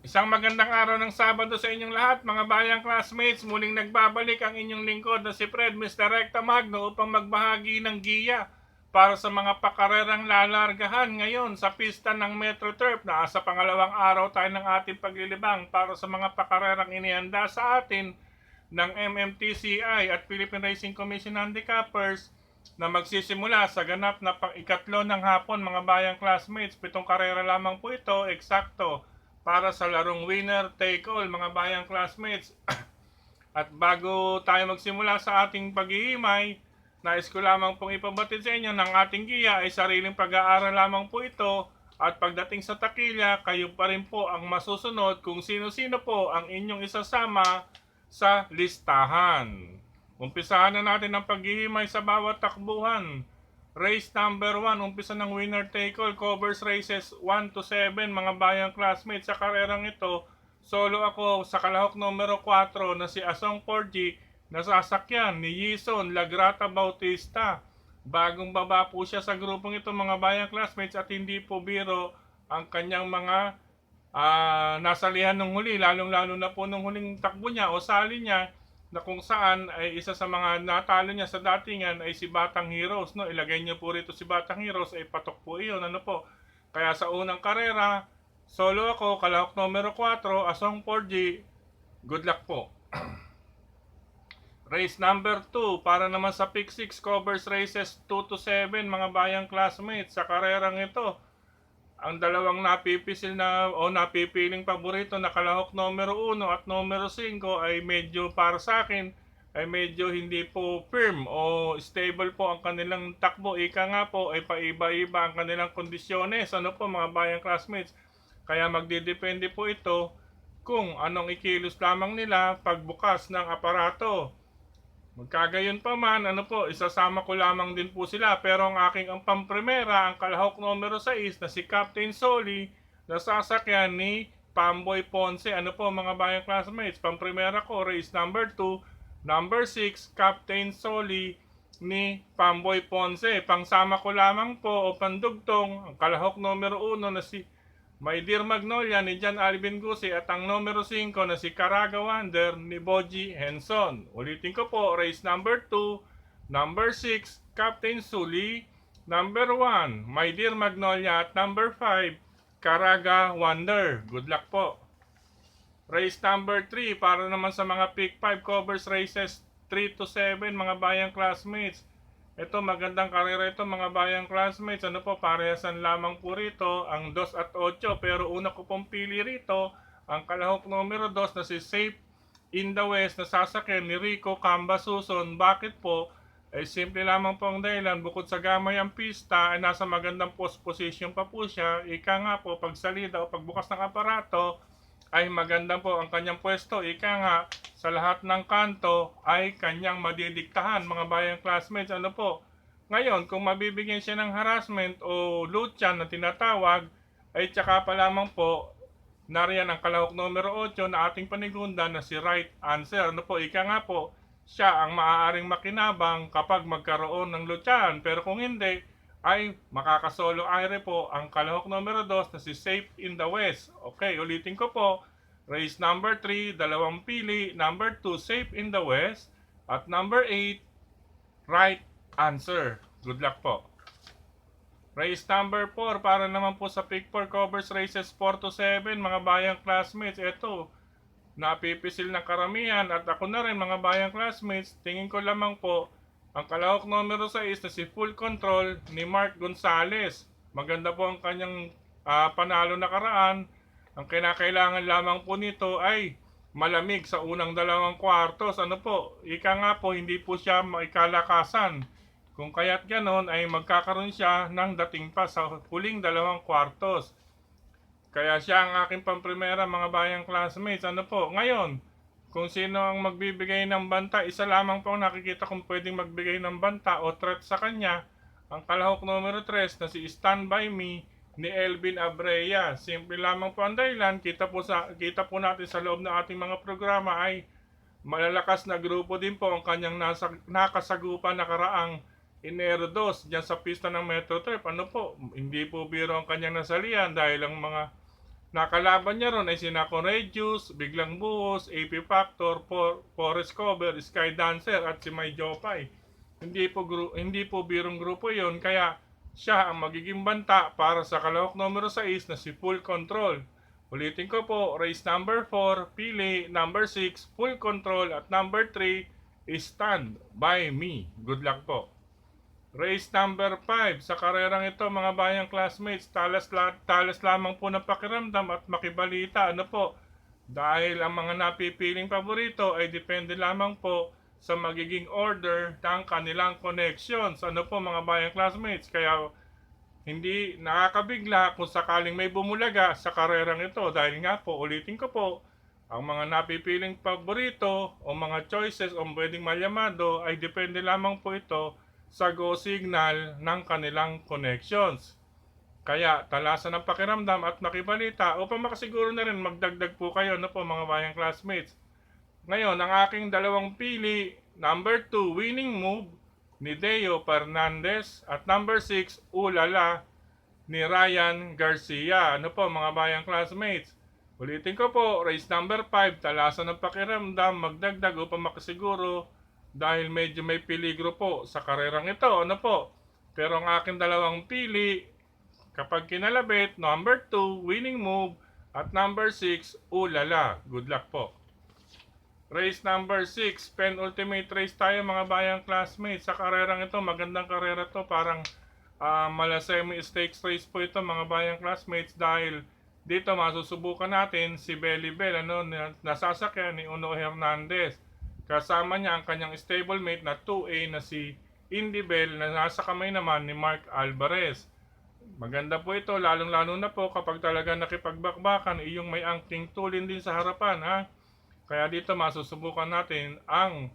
Isang magandang araw ng Sabado sa inyong lahat, mga bayang classmates. Muling nagbabalik ang inyong lingkod na si Fred, Mr. Recta Magno, upang magbahagi ng giya para sa mga pakarerang lalargahan ngayon sa pista ng Metro Turf na sa pangalawang araw tayo ng ating paglilibang para sa mga pakarerang inihanda sa atin ng MMTCI at Philippine Racing Commission Handicappers na magsisimula sa ganap na ikatlo ng hapon, mga bayang classmates. 7 karera lamang po ito, eksakto, para sa larong winner take all, mga bayang classmates. At bago tayo magsimula sa ating paghihimay, nais ko lamang pong ipabatid sa inyo ng ating giya ay sariling pag-aaral lamang po ito, at pagdating sa takilya, kayo pa rin po ang masusunod kung sino-sino po ang inyong isasama sa listahan. Umpisahan na natin ang paghihimay sa bawat takbuhan. Race number 1, umpisa ng winner take all, covers races 1 to 7, mga bayang classmates. Sa karerang ito, solo ako sa kalahok numero 4 na si Asong 4G, na sasakyan ni Yison Lagrata Bautista. Bagong baba po siya sa grupong ito, mga bayang classmates, at hindi po biro ang kanyang mga nasalihan ng huli, lalong-lalo na po nung huling takbo niya o sali niya, na kung saan ay isa sa mga natalo niya sa datingan ay si Batang Heroes, no? Ilagay niyo po rito si Batang Heroes, ay patok po iyon, ano po. Kaya sa unang karera, solo ako, kalahok numero 4, Asong 4G, good luck po. Race number 2, para naman sa pick 6, covers races 2 to 7, mga bayang classmates. Sa karerang ito, ang dalawang napipisil na o napipiling paborito na kalahok numero 1 at numero 5 ay medyo, para sa akin, ay medyo hindi po firm o stable po ang kanilang takbo. Ika nga po ay paiba-iba ang kanilang kondisyones. Ano po, mga bayang classmates? Kaya magdidepende po ito kung anong ikilos lamang nila pagbukas ng aparato. Magkagayon pa man, ano po, isasama ko lamang din po sila. Pero ang aking ang pamprimera, ang kalahok numero 6 na si Captain Soli, na sasakyan ni Pamboy Ponce. Ano po, mga bayang classmates, pamprimera ko, race number 2, number 6, Captain Soli ni Pamboy Ponce. Pangsama ko lamang po o pandugtong, ang kalahok numero 1 na si My Dear Magnolia ni John Alvin Gusi, at ang numero 5 na si Caraga Wonder ni Boji Henson. Ulitin ko po, race number 2, number 6, Captain Suli, number 1, My Dear Magnolia, at number 5, Caraga Wonder. Good luck po. Race number 3, para naman sa mga pick 5, covers races 3 to 7, mga bayang classmates. Ito, magandang karera ito, mga bayang classmates. Ano po, parehasan lamang po rito ang 2 at 8. Pero una ko pong pili rito ang kalahok numero 2 na si Safe in the West, na sasakyan ni Rico Camba Suson. Bakit po? Ay simple lamang po ang dahilan, bukod sa gamay ang pista ay nasa magandang post position pa po siya. Ika nga po, pag salida o pagbukas ng aparato ay maganda po ang kanyang pwesto. Ika nga, sa lahat ng kanto ay kanyang madidiktahan, mga bayang classmates. Ano po, ngayon kung mabibigyan siya ng harassment o lucha na tinatawag, ay tsaka pa lamang po, nariyan ang kalahok numero 8 na ating panigunda na si Right Answer. Ano po, ika nga po, siya ang maaaring makinabang kapag magkaroon ng lutsyan. Pero kung hindi, ay makakasolo aire po ang kalahok numero 2 na si Safe in the West. Okay, ulitin ko po. Race number 3, dalawang pili. Number 2, Safe in the West. At number 8, Right Answer. Good luck po. Race number 4, para naman po sa pick 4, covers races 4 to 7, mga bayang classmates. Ito, napipisil na karamihan, at ako na rin, mga bayang classmates. Tingin ko lamang po ang kalahok numero 6 na si Full Control ni Mark Gonzales. Maganda po ang kanyang panalo nakaraan. Ang kinakailangan lamang po nito ay malamig sa unang 2 kwartos. Ano po, ika nga po, hindi po siya maikalakasan. Kung kaya't ganon ay magkakaroon siya ng dating pa sa huling 2 kwartos. Kaya siya ang aking pamprimera, mga bayang classmates. Ano po, ngayon, kung sino ang magbibigay ng banta, isa lamang po ang nakikita kung pwedeng magbigay ng banta o threat sa kanya, ang kalahok numero 3 na si Stand By Me ni Elvin Abreya. Simple lamang po ang dahilan, kita po natin sa loob ng ating mga programa ay malalakas na grupo din po ang kanyang nakasagupan nakaraang Enero 2 dyan sa pista ng Metro Turf. Ano po, hindi po biro ang kanyang nasalihan dahil ang mga Nakalaban niya ron ay sina Cornelius, Biglang Buhos, AP Factor, Forest Cover, Sky Dancer at si May Jopay. Hindi po birong grupo yon, kaya siya ang magiging banta para sa kalahok numero 6 na si Full Control. Ulitin ko po, race number 4, pili, number 6, Full Control at number 3, Stand by Me. Good luck po. Race number 5, sa karerang ito mga bayang classmates, talas lamang po ng pakiramdam at makibalita. Ano po? Dahil ang mga napipiling paborito ay depende lamang po sa magiging order ng kanilang connections. Ano po mga bayang classmates? Kaya hindi nakakabigla kung sakaling may bumulaga sa karerang ito. Dahil nga po, ulitin ko po, ang mga napipiling paborito o mga choices o pwedeng malyamado ay depende lamang po ito sa go signal ng kanilang connections. Kaya talasan ng pakiramdam at makibalita upang makasiguro na rin magdagdag po kayo po mga bayang classmates. Ngayon, ang aking dalawang pili, number 2, Winning Move ni Deo Fernandez at number 6, Ulala ni Ryan Garcia. Ano po mga bayang classmates? Ulitin ko po, race number 5, talasan ng pakiramdam, magdagdag upang makasiguro dahil medyo may peligro po sa karerang ito. Ano po? Pero ang aking dalawang pili, kapag kinalabit, number 2, Winning Move, at number 6, Ulala. Good luck po. Race number 6, penultimate race tayo mga bayang classmates. Sa karerang ito, magandang karera to. Parang malasemi stakes race po ito mga bayang classmates dahil dito masusubukan natin si Belly Bell, nasasakyan ni Uno Hernandez. Kasama niya ang kanyang stablemate na 2A na si Indy Bell na nasa kamay naman ni Mark Alvarez. Maganda po ito, lalong-lalo na po kapag talaga nakipagbakbakan, iyong may angking tulin din sa harapan. Ha? Kaya dito masusubukan natin ang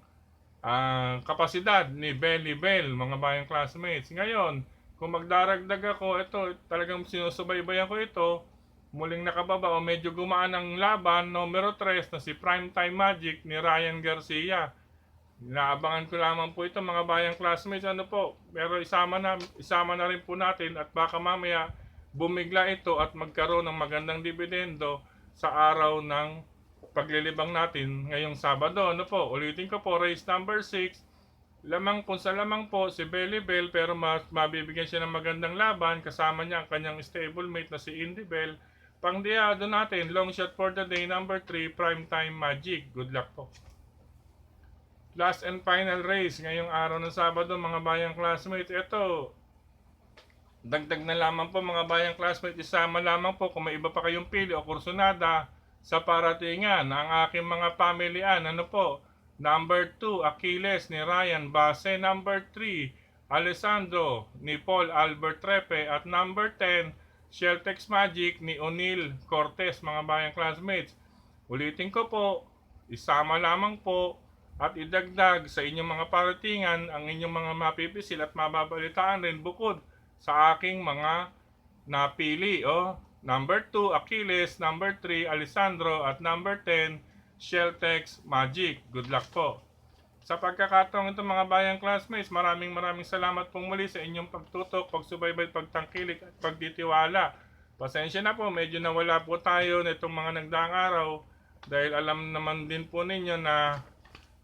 kapasidad ni Belly Bell, mga bayang classmates. Ngayon, kung magdaragdag ako, ito talagang sinusubaybayan ko ito, muling nakababa o medyo gumaan ang laban, numero 3 na si Primetime Magic ni Ryan Garcia. Inaabangan ko lamang po ito mga bayang classmates. Ano po, pero isama na rin po natin at baka mamaya bumigla ito at magkaroon ng magandang dividendo sa araw ng paglilibang natin ngayong Sabado. Ano po, ulitin ko po, race number 6, lamang po si Belly Bell pero mabibigyan siya ng magandang laban. Kasama niya ang kanyang stablemate na si Indy Bell. Pangdiado natin, long shot for the day, number 3, Primetime Magic. Good luck po. Last and final race, ngayong araw ng Sabado, mga bayang classmates. Ito, dagdag na lamang po mga bayang classmates. Isama lamang po kung may iba pa kayong pili o kursunada sa paratingan. Ang aking mga pamilyan, ano po, number 2, Achilles ni Ryan Base. Number 3, Alessandro ni Paul Albert Trepe. At number 10, Sheltex Magic ni O'Neil Cortez, mga bayang classmates. Ulitin ko po, isama lamang po at idagdag sa inyong mga paratingan ang inyong mga mapipisil at mababalitaan rin bukod sa aking mga napili. Number 2, Achilles, number 3, Alessandro, at number 10, Sheltex Magic. Good luck po. Sa pagkakataong ito mga bayang classmates, maraming salamat pong muli sa inyong pagtutok, pagsubaybay, pagtangkilik at pagtitiwala. Pasensya na po, medyo nawala po tayo nitong mga nagdaang araw dahil alam naman din po ninyo na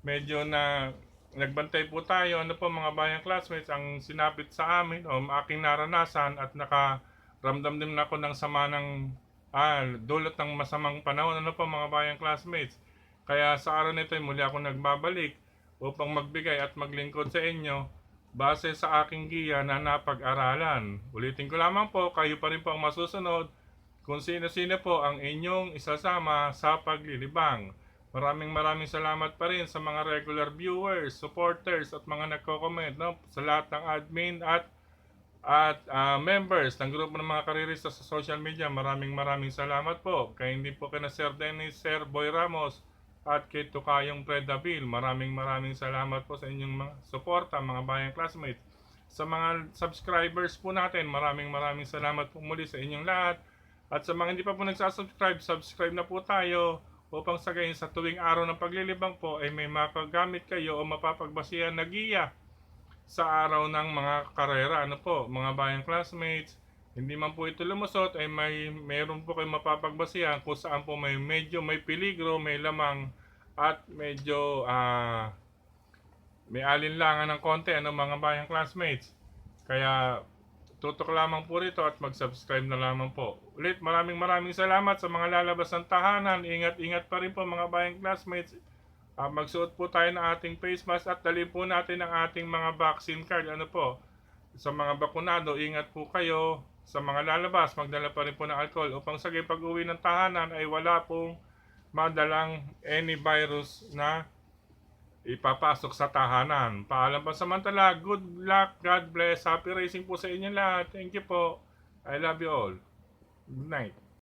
medyo na nagbantay po tayo. Ano po mga bayang classmates, ang sinapit sa amin o aking naranasan at nakaramdam din ako ng sama ng dulot ng masamang panahon. Ano po mga bayang classmates, kaya sa araw nito muli ako nagbabalik upang magbigay at maglingkod sa inyo base sa aking giya na napag-aralan. Ulitin ko lamang po, kayo pa rin po ang masusunod kung sino-sino po ang inyong isasama sa paglilibang. Maraming salamat pa rin sa mga regular viewers, supporters at mga nagko-comment, sa lahat ng admin at members ng grupo ng mga karerista sa social media. Maraming salamat po. Kaya hindi po kina Sir Dennis, Sir Boy Ramos at kay Tukayong Fred Davil. Maraming salamat po sa inyong mga suporta mga bayang classmates. Sa mga subscribers po natin, maraming salamat po muli sa inyong lahat. At sa mga hindi pa po nagsasubscribe, subscribe na po tayo upang sa gayon sa tuwing araw ng paglilibang po ay may makagamit kayo o mapapagbasihan na giya sa araw ng mga karera. Ano po mga bayang classmates, hindi man po ito lumusot, ay meron po kayong mapapagbasihan kung saan po medyo may peligro, may lamang, at medyo may alinlangan ng konti, ano mga bayang classmates. Kaya tutok lamang po rito at mag-subscribe na lamang po. Ulit, maraming salamat sa mga lalabas ng tahanan. Ingat pa rin po mga bayang classmates. Magsuot po tayo ng ating face mask at dali po natin ang ating mga vaccine card. Ano po, sa mga bakunado, ingat po kayo. Sa mga lalabas, magdala pa rin po ng alcohol upang sa pag-uwi ng tahanan ay wala pong madalang any virus na ipapasok sa tahanan. Paalam pa samantala. Good luck. God bless. Happy racing po sa inyo lahat. Thank you po. I love you all. Good night.